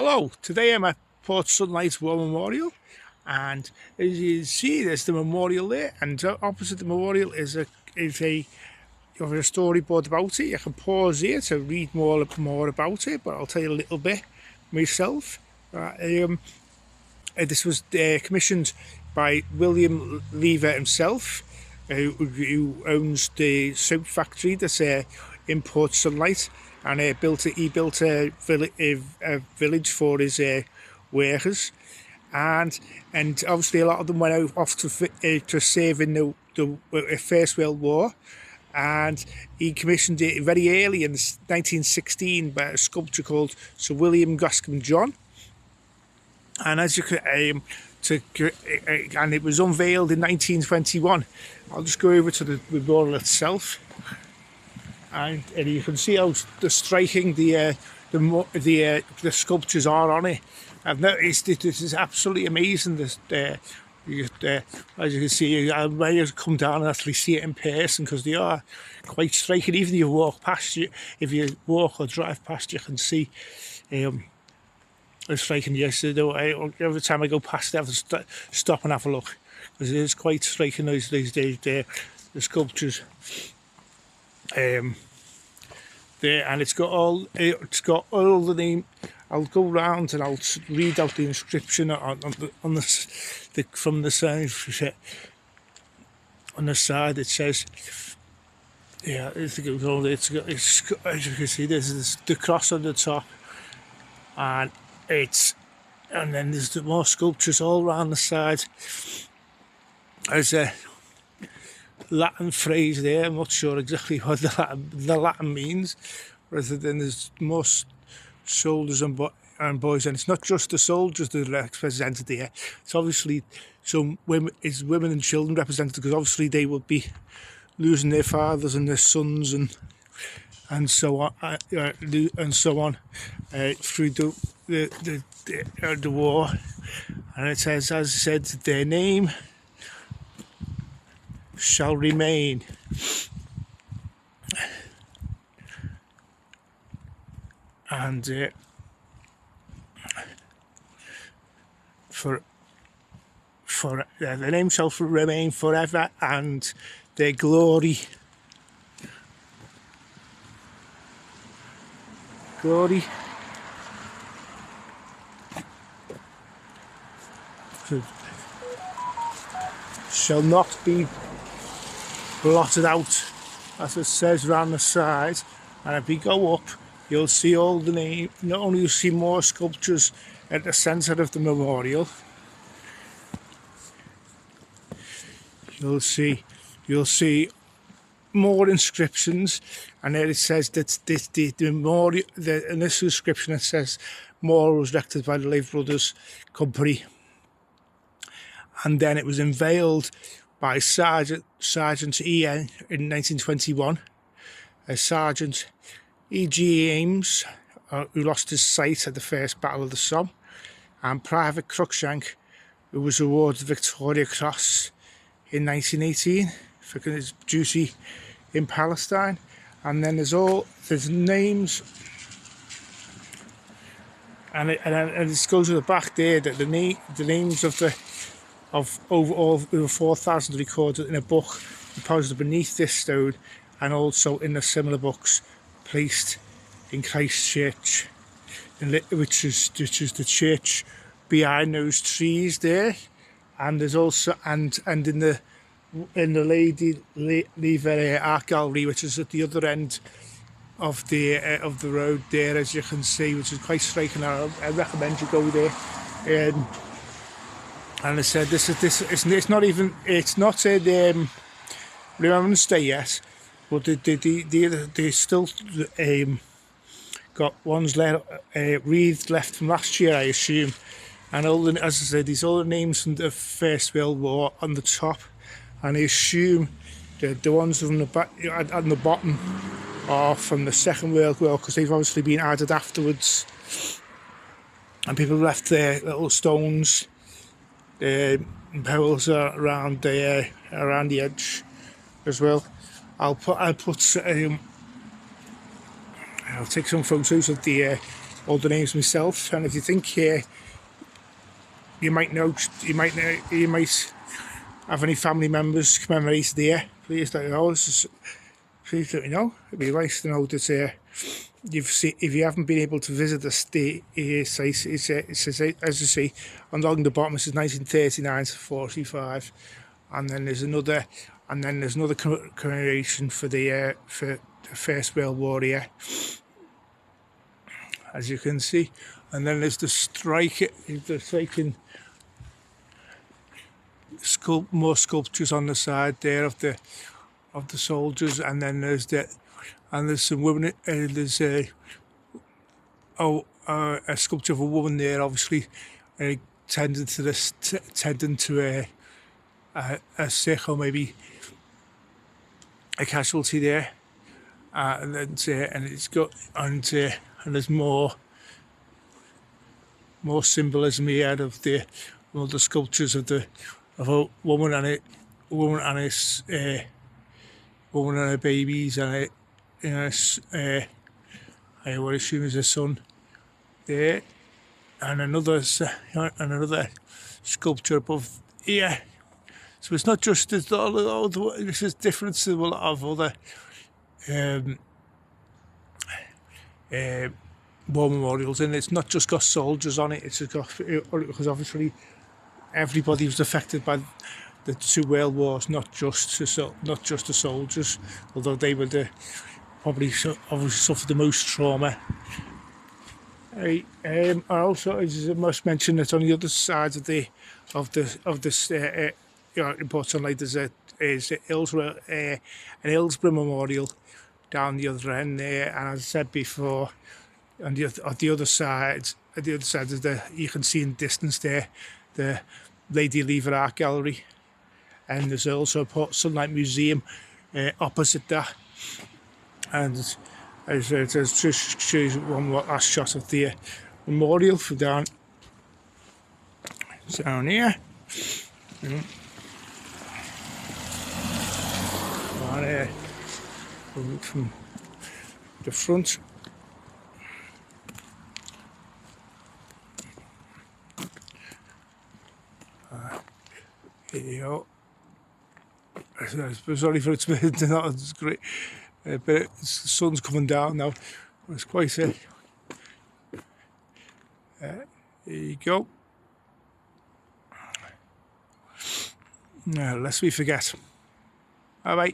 Hello, today I'm at Port Sunlight War Memorial, and as you can see there's the memorial there, and opposite the memorial is a storyboard about it. You can pause here to read more about it, but I'll tell you a little bit myself. This was commissioned by William Lever himself, who owns the soap factory that's in Port Sunlight, and he built a village for his workers, and obviously a lot of them went off to serve in the First World War, and he commissioned it very early in 1916 by a sculptor called Sir William Goscombe John, and as you could and it was unveiled in 1921. I'll just go over to the memorial itself, and you can see how striking the sculptures are on it. I've noticed this is absolutely amazing. As you can see, I may come down and actually see it in person, because they are quite striking. Even if you walk past, if you walk or drive past, you can see it's striking. Yes, every time I go past it, I have to stop and have a look, because it is quite striking these days. The sculptures. There, and it's got all the name. I'll go round and I'll read out the inscription on the from the side. On the side it says, yeah, it's as you can see, there's the cross on the top, and then there's more sculptures all around the side. There's a Latin phrase there. I'm not sure exactly what the Latin means, rather than there's more soldiers and boys, and it's not just the soldiers that are represented here. It's obviously some women, women and children represented, because obviously they would be losing their fathers and their sons and so on through the war. And it says, as I said, their name shall remain. And the name shall remain forever, and their glory shall not be blotted out, as it says around the side. And if we go up, you'll see all the name. Not only you'll see more sculptures at the centre of the memorial, you'll see more inscriptions. And there it says that the memorial, in this inscription it says memorial was erected by the Lever Brothers Company, and then it was unveiled by Sergeant E.N. in 1921. Sergeant E.G. Ames, who lost his sight at the First Battle of the Somme, and Private Cruikshank, who was awarded the Victoria Cross in 1918 for his duty in Palestine. And then there's names, and it goes to the back there that the names of over 4,000 recorded in a book deposited beneath this stone, and also in the similar books placed in Christchurch, which is the church behind those trees there. And there's also and in the Lady Lever Art Gallery, which is at the other end of the road there, as you can see, which is quite striking. I recommend you go there. And I said, it's not a Remembrance Day yet, but they still got ones wreathed left from last year, I assume. And as I said, these all the names from the First World War on the top, and I assume the ones from the back on the bottom are from the Second World War, because they've obviously been added afterwards. And people left their little stones, pebbles around the edge as well. I'll take some photos of the all the names myself. And if you think you might have any family members commemorated here, please let me know. Please let me know. It'd be nice to know that if you haven't been able to visit the site, it says, as you see, along the bottom it says 1939 to 45, and then there's another commemoration for the First World War here, as you can see, and then there's the striking more sculptures on the side there of the soldiers, and then there's some women. There's a sculpture of a woman there, obviously tending to a sick or maybe a casualty there, and it's got and there's more symbolism here of the sculptures of a woman and her babies, and I would assume is a son there, and another sculpture above here. So it's not just this is different to a lot of other war memorials, and it's not just got soldiers on it. It's got, because obviously everybody was affected by the two world wars, not just the soldiers, although they were probably obviously suffered the most trauma. I also must mention that on the other side of this important light is an Hillsborough Memorial down the other end there, and as I said before, on the other side of you can see in the distance there the Lady Lever Art Gallery, and there's also a Port Sunlight Museum opposite that. And as just shows one last shot of the memorial from down here. From the front. Here you go. Sorry for it's not as great, but the sun's coming down now. It's quite here you go. Now, lest we forget. Bye bye.